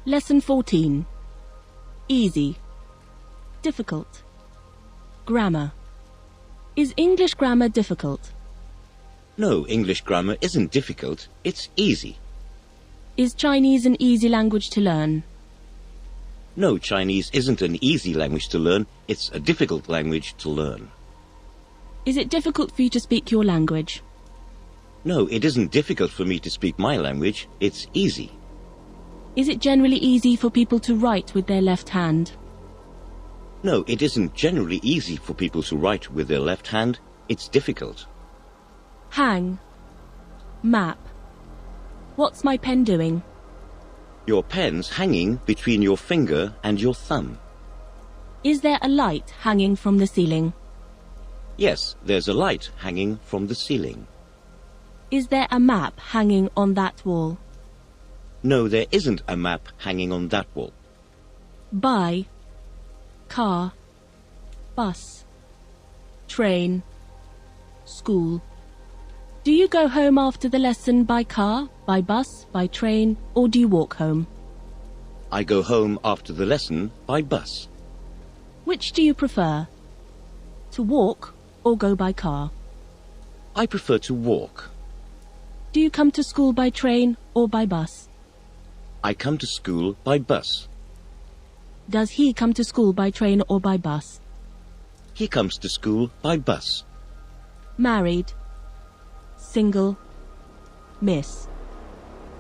Lesson 14. Easy. Difficult. Grammar. Is English grammar difficult? No, English grammar isn't difficult, it's easy. Is Chinese an easy language to learn? No, Chinese isn't an easy language to learn, it's a difficult language to learn. Is it difficult for you to speak your language? No, it isn't difficult for me to speak my language, it's easy. Is it generally easy for people to write with their left hand? No, it isn't generally easy for people to write with their left hand, it's difficult. Hang. Map. What's my pen doing? Your pen's hanging between your finger and your thumb. Is there a light hanging from the ceiling? Yes, there's a light hanging from the ceiling. Is there a map hanging on that wall? No, there isn't a map hanging on that wall. By. Car. Bus. Train. School. Do you go home after the lesson by car, by bus, by train, or do you walk home? I go home after the lesson by bus. Which do you prefer? To walk or go by car? I prefer to walk. Do you come to school by train or by bus? I come to school by bus. Does he come to school by train or by bus? He comes to school by bus. Married. Single. Miss.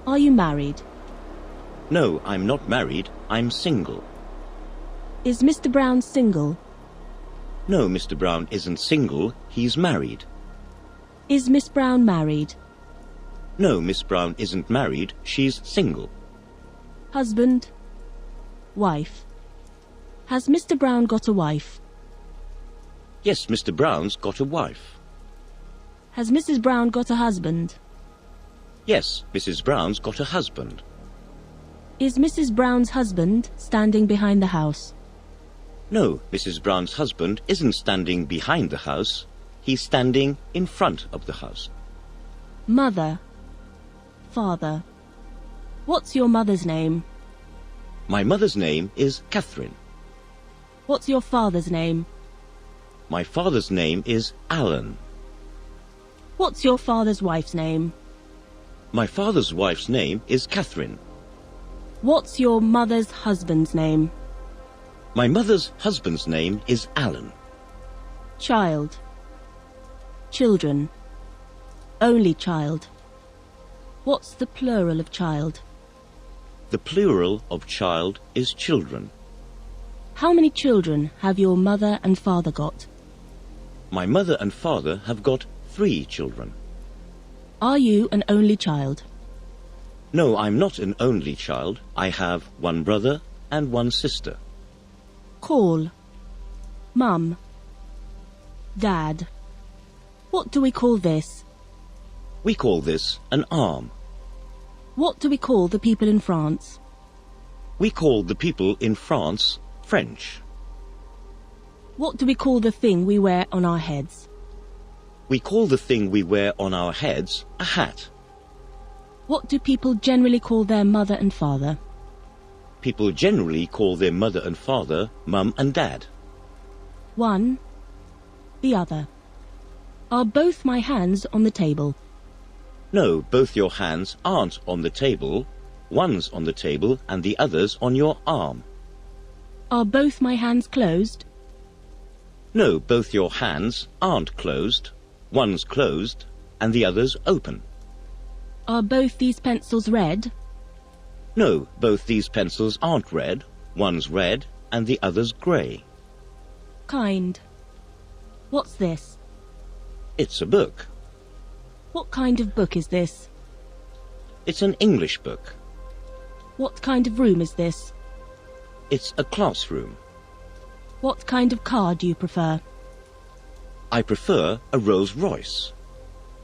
Are you married? No, I'm not married, I'm single. Is Mr. Brown single? No, Mr. Brown isn't single, he's married. Is Miss Brown married? No, Miss Brown isn't married, she's single. Husband. Wife. Has Mr. Brown got a wife? Yes, Mr. Brown's got a wife. Has Mrs. Brown got a husband? Yes, Mrs. Brown's got a husband. Is Mrs. Brown's husband standing behind the house? No, Mrs. Brown's husband isn't standing behind the house, he's standing in front of the house. Mother. Father. What's your mother's name? My mother's name is Catherine. What's your father's name? My father's name is Alan. What's your father's wife's name? My father's wife's name is Catherine. What's your mother's husband's name? My mother's husband's name is Alan. Child. Children. Only child. What's the plural of child? The plural of child is children. How many children have your mother and father got? My mother and father have got 3 children. Are you an only child? No, I'm not an only child. I have 1 brother and 1 sister. Call. Mum. Dad. What do we call this? We call this an arm. What do we call the people in France? We call the people in France French. What do we call the thing we wear on our heads? We call the thing we wear on our heads a hat. What do people generally call their mother and father? People generally call their mother and father mum and dad. One. The other. Are both my hands on the table? No, both your hands aren't on the table. One's on the table and the other's on your arm. Are both my hands closed? No, both your hands aren't closed. One's closed and the other's open. Are both these pencils red? No, both these pencils aren't red. One's red and the other's grey. Kind. What's this? It's a book. What kind of book is this? It's an English book. What kind of room is this? It's a classroom. What kind of car do you prefer? I prefer a Rolls-Royce.